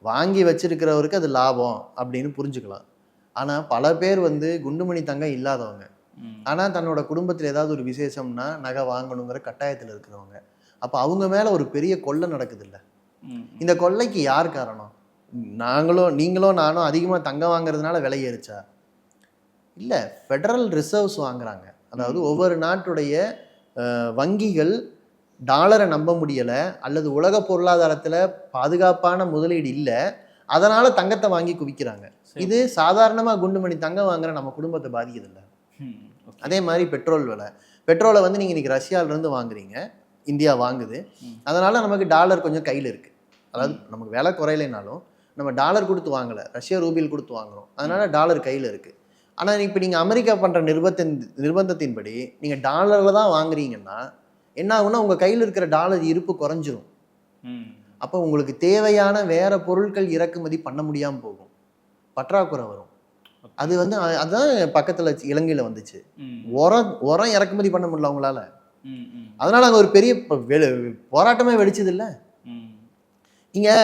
வாங்கி வச்சிருக்கிறவருக்கு அது லாபம் அப்படின்னு புரிஞ்சுக்கலாம். ஆனால் பல பேர் வந்து குண்டுமணி தங்கம் இல்லாதவங்க, ஆனால் தன்னோட குடும்பத்தில் ஏதாவது ஒரு விசேஷம்னா நகை வாங்கணுங்கிற கட்டாயத்தில் இருக்கிறவங்க, அப்போ அவங்க மேலே ஒரு பெரிய கொள்ளை நடக்குது. இல்லை, இந்த கொள்ளைக்கு யார் காரணம்? நீங்களோ நானும் அதிகமாக தங்கம் வாங்குறதுனால விலை ஏறிச்சா? இல்லை, ஃபெடரல் ரிசர்வ்ஸ் வாங்குறாங்க. அதாவது ஒவ்வொரு நாட்டுடைய வங்கிகள் டாலரை நம்ப முடியலை அல்லது உலக பொருளாதாரத்தில் பாதுகாப்பான முதலீடு இல்லை, அதனால் தங்கத்தை வாங்கி குவிக்கிறாங்க. இது சாதாரணமாக குண்டுமணி தங்கம் வாங்குற நம்ம குடும்பத்தை பாதிக்குதில்லை. அதே மாதிரி பெட்ரோலை வந்து நீங்கள் இன்றைக்கி ரஷ்யாவிலேருந்து வாங்குறீங்க, இந்தியா வாங்குது, அதனால் நமக்கு டாலர் கொஞ்சம் கையில் இருக்குது. அதாவது நமக்கு விலை குறையலைனாலும் நம்ம டாலர் கொடுத்து வாங்கலை, ரஷ்யா ரூபில் கொடுத்து வாங்குகிறோம், அதனால் டாலர் கையில் இருக்குது. ஆனால் இப்போ நீங்கள் அமெரிக்கா பண்ணுற நிர்பந்தத்தின்படி நீங்கள் டாலரில் தான் வாங்குறீங்கன்னா என்ன ஆகுன்னா உங்கள் கையில் இருக்கிற டாலர் இருப்பு குறைஞ்சிரும். அப்போ உங்களுக்கு தேவையான வேற பொருட்கள் இறக்குமதி பண்ண முடியாமல் போகும், பற்றாக்குறை வரும். அது வந்து அதுதான் பக்கத்தில் இலங்கையில் வந்துச்சு. உரம் இறக்குமதி பண்ண முடியல அவங்களால. அதனால அங்கே ஒரு பெரிய போராட்டமே வெடிச்சது இல்லை. இங்கே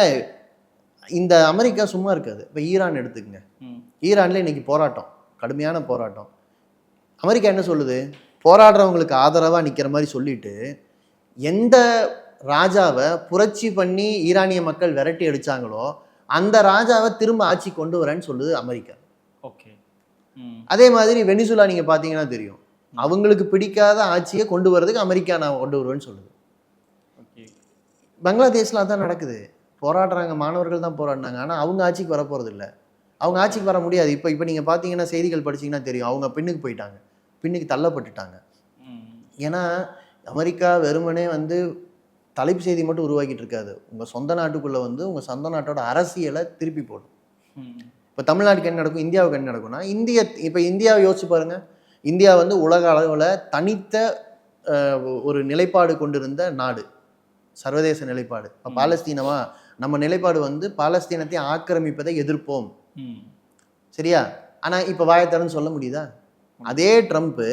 இந்த அமெரிக்கா சும்மா இருக்காது. இப்போ ஈரான் எடுத்துக்கங்க, ஈரான்ல இன்னைக்கு போராட்டம், கடுமையான போராட்டம். அமெரிக்கா என்ன சொல்லுது? போராடுறவங்களுக்கு ஆதரவாக நிற்கிற மாதிரி சொல்லிட்டு எந்த ராஜாவை புரட்சி பண்ணி ஈரானிய மக்கள் விரட்டி அடித்தாங்களோ அந்த ராஜாவை திரும்ப ஆட்சி கொண்டு வரேன்னு சொல்லுது அமெரிக்கா. ஓகே. அதே மாதிரி வெனிசுலா நீங்கள் பார்த்தீங்கன்னா தெரியும், அவங்களுக்கு பிடிக்காத ஆட்சியை கொண்டு வரதுக்கு அமெரிக்கா நான் கொண்டு வருவேன்னு சொல்லுது. பங்களாதேஷில் அதான் நடக்குது. போராடுறாங்க, மாணவர்கள் தான் போராடினாங்க, ஆனால் அவங்க ஆட்சிக்கு வரப்போகிறது இல்லை, அவங்க ஆட்சிக்கு வர முடியாது. இப்போ நீங்கள் பார்த்தீங்கன்னா செய்திகள் படிச்சிங்கன்னா தெரியும், அவங்க பின்னுக்கு போயிட்டாங்க, பின்னுக்கு தள்ளப்பட்டுட்டாங்க. ஏன்னா அமெரிக்கா வெறுமனே வந்து தலைப்பு செய்தி மட்டும் உருவாக்கிட்டு இருக்காது, உங்கள் சொந்த நாட்டுக்குள்ளே வந்து உங்கள் சொந்த நாட்டோட அரசியலை திருப்பி போடும். இப்போ தமிழ்நாட்டுக்கு என்ன நடக்கும், இந்தியாவுக்கு என்ன நடக்கும்னா, இப்போ இந்தியாவை யோசிச்சு பாருங்கள். இந்தியா வந்து உலக அளவில் தனித்த ஒரு நிலைப்பாடு கொண்டிருந்த நாடு, சர்வதேச நிலைப்பாடு. இப்போ பாலஸ்தீனமா நம்ம நிலைப்பாடு வந்து பாலஸ்தீனத்தை ஆக்கிரமிப்பதை எதிர்ப்போம், சரியா? ஆனால் இப்போ வாயத்தரன்னு சொல்ல முடியுதா? அதே ட்ரம்ப்பு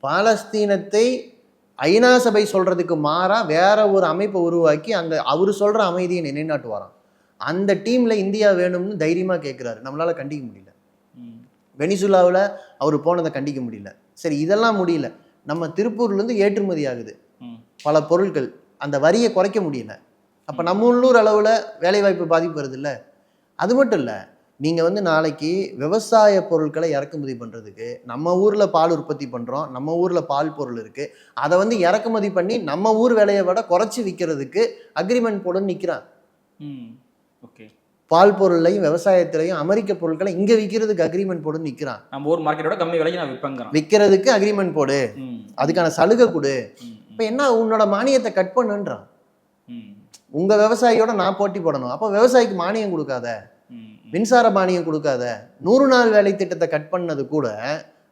பாலஸ்தீனத்தை ஐநா சபை சொல்றதுக்கு மாறா வேற ஒரு அமைப்பை உருவாக்கி அங்கே அவர் சொல்ற அமைதியை நிலைநாட்டு வரான். அந்த டீம்ல இந்தியா வேணும்னு தைரியமாக கேட்குறாரு, நம்மளால கண்டிக்க முடியல. வெனிசுலாவில் அவர் போனதை கண்டிக்க முடியல. சரி, இதெல்லாம் முடியல, நம்ம திருப்பூர்லேருந்து ஏற்றுமதி ஆகுது பல பொருட்கள், அந்த வரியை குறைக்க முடியல. அப்போ நம்ம உள்ளூர் அளவில் வேலைவாய்ப்பு பாதிப்பு வருது இல்லை? அது மட்டும் இல்லை, நீங்கள் வந்து நாளைக்கு விவசாய பொருட்களை இறக்குமதி பண்ணுறதுக்கு நம்ம ஊரில் பால் உற்பத்தி பண்ணுறோம், நம்ம ஊரில் பால் பொருள் இருக்குது, அதை வந்து இறக்குமதி பண்ணி நம்ம ஊர் விலையை விட குறைச்சி விற்கிறதுக்கு அக்ரிமெண்ட் போட நிற்கிறான். ஓகே, பால் பொருளையும் விவசாயத்திலையும் அமெரிக்க பொருட்களை இங்கே விற்கிறதுக்கு அக்ரிமெண்ட் போட நிற்கிறான். நம்ம ஊர் மார்க்கெட்டோட கம்மி விலைக்கு நான் விற்பேன், விற்கிறதுக்கு அக்ரிமெண்ட் போடு, அதுக்கான சலுகை கொடு. இப்போ என்ன, உன்னோட மானியத்தை கட் பண்ணுன்றான். உங்கள் விவசாயியோட நான் போட்டி போடணும், அப்போ விவசாயிக்கு மானியம் கொடுக்காத, மின்சார மானியம் கொடுக்காத, 100 நாள் வேலை திட்டத்தை கட் பண்ணது கூட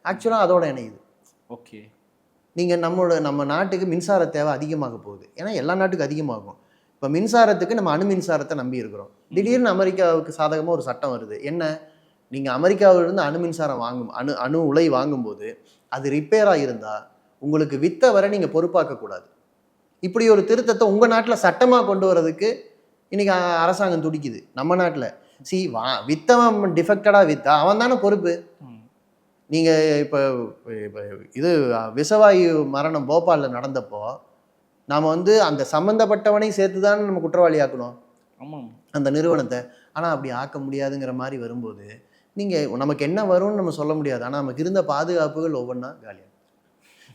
ஆக்சுவலாக அதோட இணையுது. ஓகே. நீங்கள் நம்ம நாட்டுக்கு மின்சார தேவை அதிகமாக போகுது. ஏன்னா எல்லா நாட்டுக்கும் அதிகமாகும். இப்போ மின்சாரத்துக்கு நம்ம அணு மின்சாரத்தை நம்பி இருக்கிறோம். திடீர்னு அமெரிக்காவுக்கு சாதகமாக ஒரு சட்டம் வருது. என்ன? நீங்கள் அமெரிக்காவிலிருந்து அணு மின்சாரம் அணு உலை வாங்கும்போது அது ரிப்பேராக இருந்தால் உங்களுக்கு வித்த வரை நீங்கள் பொறுப்பாக்கக்கூடாது. இப்படி ஒரு திருத்தத்தை உங்கள் நாட்டில் சட்டமாக கொண்டு வரதுக்கு இன்றைக்கி அரசாங்கம் துடிக்குது. நம்ம நாட்டில் வித்தவன் டிஃபெக்டடாக விற்றா அவன் தானே பொறுப்பு. நீங்கள் இப்போ இது விஷவாயு மரணம் போபாலில் நடந்தப்போ நாம் அந்த சம்மந்தப்பட்டவனையும் சேர்த்து தான் நம்ம குற்றவாளி ஆக்கணும். ஆமாம். அந்த நிறுவனத்தை. ஆனால் அப்படி ஆக்க முடியாதுங்கிற மாதிரி வரும்போது நீங்கள் நமக்கு என்ன வரும்னு நம்ம சொல்ல முடியாது. ஆனால் நமக்கு இருந்த பாதுகாப்புகள் ஒவ்வொன்றா காலியாகும்.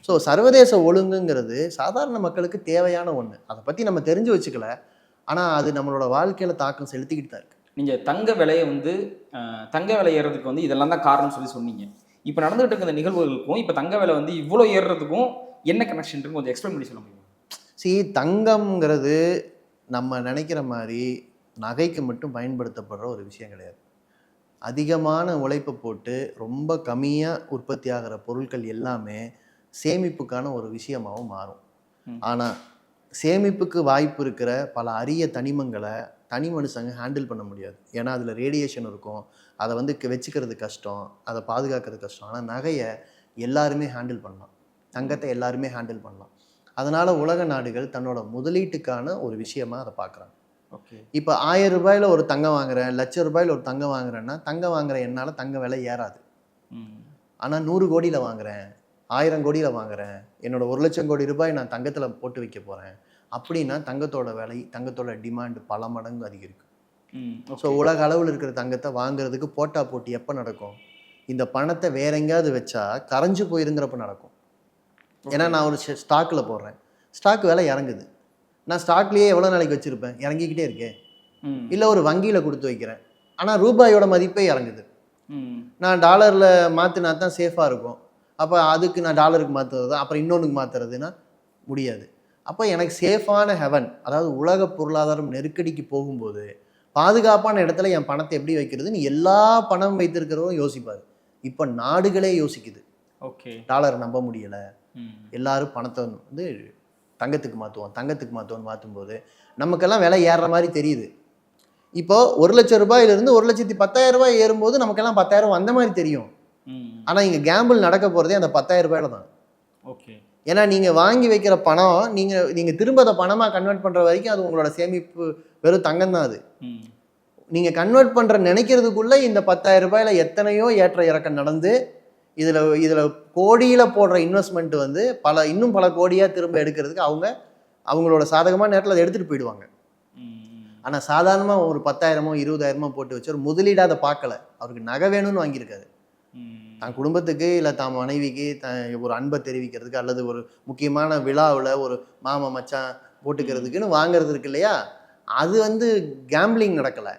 ஸோ சர்வதேச ஒழுங்குங்கிறது சாதாரண மக்களுக்கு தேவையான ஒன்று. அதை பற்றி நம்ம தெரிஞ்சு வச்சுக்கல, ஆனால் அது நம்மளோட வாழ்க்கையில் தாக்கம் செலுத்திக்கிட்டு தான் இருக்குது. நீங்கள் தங்க விலையை தங்க விலை ஏறதுக்கு இதெல்லாம் தான் காரணம்னு சொன்னீங்க. இப்போ நடந்துகிட்டு இருக்க இந்த நிகழ்வுகளுக்கும் இப்போ தங்க விலை இவ்வளோ ஏறுறதுக்கும் என்ன கனெக்ஷன் இருக்குன்னு கொஞ்சம் எக்ஸ்பிளைன் பண்ணி சொல்ல முடியுமா? தங்கம்ங்கிறது நம்ம நினைக்கிற மாதிரி நகைக்கு மட்டும் பயன்படுத்தப்படுற ஒரு விஷயம் கிடையாது. அதிகமான உழைப்பை போட்டு ரொம்ப கம்மியாக உற்பத்தி ஆகிற பொருட்கள் எல்லாமே சேமிப்புக்கான ஒரு விஷயமாகவும் மாறும். ஆனால் சேமிப்புக்கு வாய்ப்பு இருக்கிற பல அரிய தனிமங்களை தனி மனுஷங்க ஹேண்டில் பண்ண முடியாது. ஏன்னா அதில் ரேடியேஷன் இருக்கும். அதை வச்சுக்கிறது கஷ்டம், அதை பாதுகாக்கிறது கஷ்டம். ஆனால் நகையை எல்லாருமே ஹேண்டில் பண்ணலாம், தங்கத்தை எல்லாருமே ஹேண்டில் பண்ணலாம். அதனால் உலக நாடுகள் தன்னோட முதலீட்டுக்கான ஒரு விஷயமாக அதை பார்க்குறாங்க. ஓகே. இப்போ 1000 ரூபாயில் ஒரு தங்கம் வாங்குறேன், 1,00,000 ரூபாயில் ஒரு தங்கம் வாங்குறேன்னா தங்கம் வாங்குற என்னால் தங்க விலை ஏறாது. ஆனால் 100 கோடியில் வாங்குறேன், 1000 கோடியில் வாங்குறேன், என்னோட 1,00,000 கோடி ரூபாய் நான் தங்கத்தில் போட்டு வைக்க போகிறேன் அப்படின்னா தங்கத்தோட விலை, தங்கத்தோட டிமாண்டு பல மடங்கு அதிகரிக்கும். ஸோ உலக அளவில் இருக்கிற தங்கத்தை வாங்குறதுக்கு போட்டி எப்போ நடக்கும்? இந்த பணத்தை வேற எங்கேயாவது வச்சா கரைஞ்சு போயிருங்கிறப்ப நடக்கும். ஏன்னா நான் ஒரு ஸ்டாக்கில் போடுறேன், ஸ்டாக் விலை இறங்குது, நான் ஸ்டாக்லேயே எவ்வளோ நாளைக்கு வச்சுருப்பேன்? இறங்கிக்கிட்டே இருக்கேன். இல்லை ஒரு வங்கியில் கொடுத்து வைக்கிறேன், ஆனால் ரூபாயோட மதிப்பே இறங்குது. நான் டாலரில் மாற்றினா தான் சேஃபாக இருக்கும். அப்போ அதுக்கு நான் டாலருக்கு மாற்றுறது, அப்புறம் இன்னொன்றுக்கு மாற்றுறதுன்னா முடியாது. அப்போ எனக்கு சேஃபான ஹெவன், அதாவது உலக பொருளாதாரம் நெருக்கடிக்கு போகும்போது பாதுகாப்பான இடத்துல என் பணத்தை எப்படி வைக்கிறதுன்னு எல்லா பணம் வைத்திருக்கிறவரும் யோசிப்பார். இப்போ நாடுகளே யோசிக்குது. ஓகே. டாலரை நம்ப முடியலை, எல்லாரும் பணத்தை தங்கத்துக்கு மாற்றுவோம் மாற்றும்போது நமக்கெல்லாம் விலை ஏறுற மாதிரி தெரியுது. இப்போ 1,00,000 ரூபாயிலிருந்து 1,10,000 ரூபாய் ஏறும்போது நமக்கெல்லாம் 10,000 அந்த மாதிரி தெரியும். ஆனால் இங்கே கேம்பிள் நடக்க போகிறதே அந்த 10,000 ரூபாயில தான். ஓகே. ஏன்னா நீங்கள் வாங்கி வைக்கிற பணம் நீங்கள் திரும்ப அதை பணமாக கன்வெர்ட் பண்ணுற வரைக்கும் அது உங்களோட சேமிப்பு வெறும் தங்கம் தான். அது நீங்கள் கன்வெர்ட் பண்ணுற நினைக்கிறதுக்குள்ளே இந்த 10,000 ரூபாயில் எத்தனையோ ஏற்ற இறக்கம் நடந்து இதில் கோடியில் போடுற இன்வெஸ்ட்மெண்ட் இன்னும் பல கோடியாக திரும்ப எடுக்கிறதுக்கு அவங்களோட சாதகமான நேரத்தில் அதை எடுத்துகிட்டு போயிடுவாங்க. ஆனால் சாதாரணமாக ஒரு 10,000மோ 20,000மோ போட்டு வச்சு ஒரு முதலீடாக அதை பார்க்கல. அவருக்கு நகை வேணும்னு வாங்கியிருக்காரு. தன் குடும்பத்துக்கு இல்லை தான் மனைவிக்கு ஒரு அன்பை தெரிவிக்கிறதுக்கு அல்லது ஒரு முக்கியமான விழாவில் ஒரு மாமா மச்சான் போட்டுக்கிறதுக்குன்னு வாங்குறது இருக்கு இல்லையா, அது கேம்பிளிங் நடக்கலை.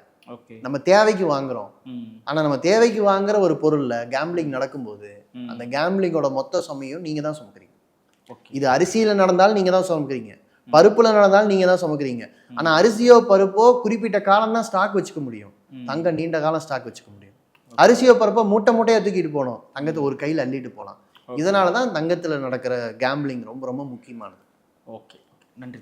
நம்ம தேவைக்கு வாங்குறோம். ஆனால் நம்ம தேவைக்கு வாங்குற ஒரு பொருளில் கேம்பிளிங் நடக்கும்போது அந்த கேம்பிளிங்கோட மொத்த சுமையும் நீங்கள் தான் சுமக்கிறீங்க. இது அரிசியில் நடந்தாலும் நீங்கள் தான் சுமக்கிறீங்க, பருப்புல நடந்தாலும் நீங்கள் தான் சுமக்கிறீங்க. ஆனால் அரிசியோ பருப்போ குறிப்பிட்ட காலம் தான் ஸ்டாக் வச்சுக்க முடியும், தங்கம் நீண்ட காலம் ஸ்டாக் வச்சுக்க முடியும். அரிசியோ பருப்போ மூட்டையாக தூக்கிட்டு போகணும், தங்கத்தை ஒரு கையில் அள்ளிட்டு போகலாம். இதனால தான் தங்கத்தில் நடக்கிற கேம்பிளிங் ரொம்ப ரொம்ப முக்கியமானது. ஓகே, நன்றி.